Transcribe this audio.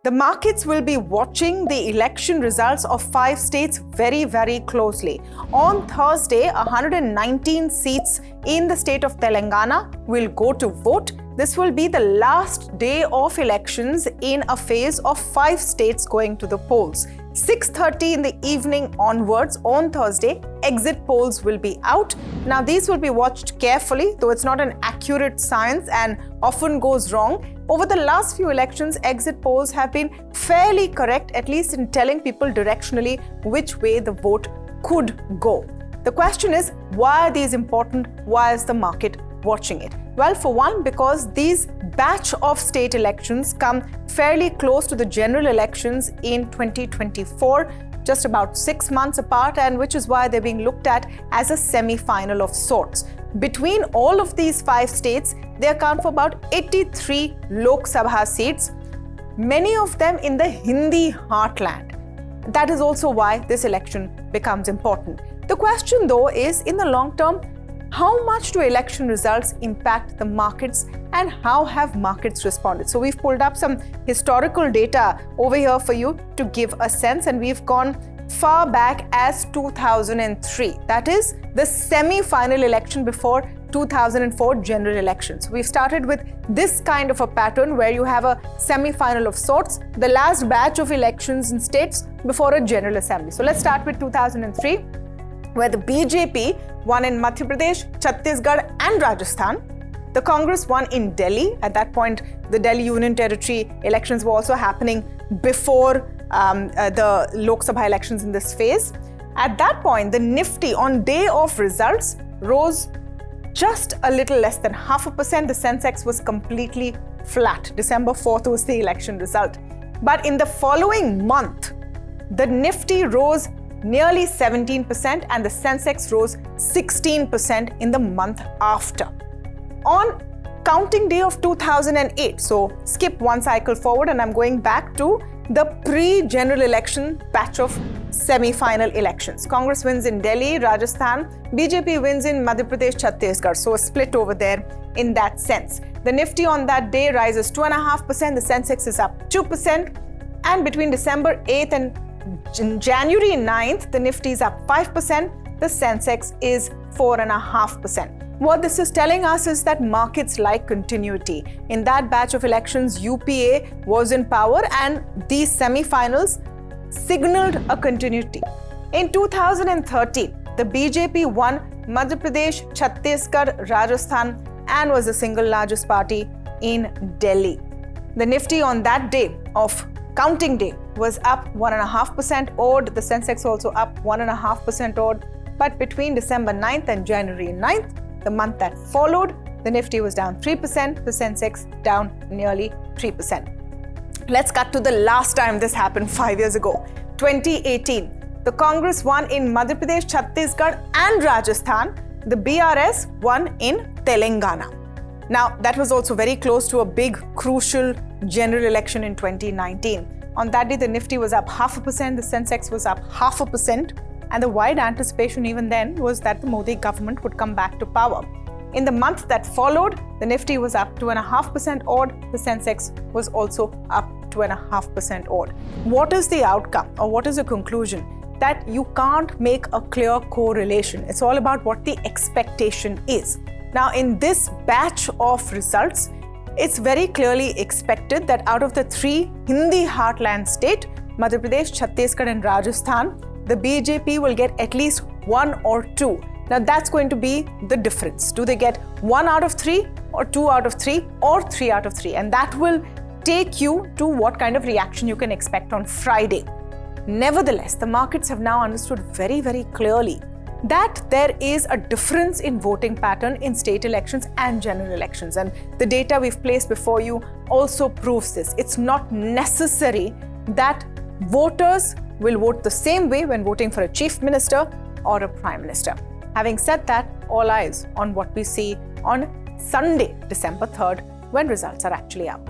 The markets will be watching the election results of 5 states very, very closely. On Thursday, 119 seats in the state of Telangana will go to vote. This will be the last day of elections in a phase of 5 states going to the polls. 6:30 in the evening onwards on Thursday, exit polls will be out. Now, these will be watched carefully, though it's not an accurate science and often goes wrong. Over the last few elections, exit polls have been fairly correct, at least in telling people directionally which way the vote could go. The question is, why are these important? Why is the market watching it? Well, for one, because these batch of state elections come fairly close to the general elections in 2024, just about 6 months apart, and which is why they're being looked at as a semi-final of sorts. Between all of these 5 states, they account for about 83 Lok Sabha seats, many of them in the Hindi heartland. That is also why this election becomes important. The question, though, is in the long term, how much do election results impact the markets and how have markets responded? So we've pulled up some historical data over here for you to give a sense, and we've gone far back as 2003. That is the semi-final election before 2004 general elections. We've started with this kind of a pattern where you have a semi-final of sorts, the last batch of elections in states before a general assembly. So let's start with 2003, where the BJP won in Madhya Pradesh, Chhattisgarh and Rajasthan. The Congress won in Delhi. At that point, the Delhi Union Territory elections were also happening before the Lok Sabha elections in this phase. At that point, the Nifty on day of results rose just a little less than 0.5%. The Sensex was completely flat. December 4th was the election result. But in the following month, the Nifty rose nearly 17% and the Sensex rose 16% in the month after. On counting day of 2008, so skip one cycle forward and I'm going back to the pre-general election batch of semi-final elections. Congress wins in Delhi, Rajasthan, BJP wins in Madhya Pradesh, Chhattisgarh, so a split over there in that sense. The Nifty on that day rises 2.5%, the Sensex is up 2%, and between December 8th and January 9th, the Nifty is up 5%, the Sensex is 4.5%. What this is telling us is that markets like continuity. In that batch of elections, UPA was in power and these semi-finals signaled a continuity. In 2013, the BJP won Madhya Pradesh, Chhattisgarh, Rajasthan and was the single largest party in Delhi. The Nifty on that day of counting day was up 1.5% odd. The Sensex also up 1.5% odd. But between December 9th and January 9th, the month that followed, the Nifty was down 3%, the Sensex down nearly 3%. Let's cut to the last time this happened 5 years ago, 2018. The Congress won in Madhya Pradesh, Chhattisgarh and Rajasthan. The BRS won in Telangana. Now, that was also very close to a big, crucial general election in 2019. On that day, the Nifty was up 0.5%, the Sensex was up 0.5%, and the wide anticipation even then was that the Modi government would come back to power. In the month that followed, the Nifty was up 2.5% odd, the Sensex was also up 2.5% odd. What is the outcome, or what is the conclusion? That you can't make a clear correlation. It's all about what the expectation is. Now, in this batch of results, it's very clearly expected that out of the 3 Hindi heartland states, Madhya Pradesh, Chhattisgarh and Rajasthan, the BJP will get at least 1 or 2. Now, that's going to be the difference. Do they get 1 out of 3 or 2 out of 3 or 3 out of 3? And that will take you to what kind of reaction you can expect on Friday. Nevertheless, the markets have now understood very, very clearly that there is a difference in voting pattern in state elections and general elections. And the data we've placed before you also proves this. It's not necessary that voters will vote the same way when voting for a chief minister or a prime minister. Having said that, all eyes on what we see on Sunday, December 3rd, when results are actually out.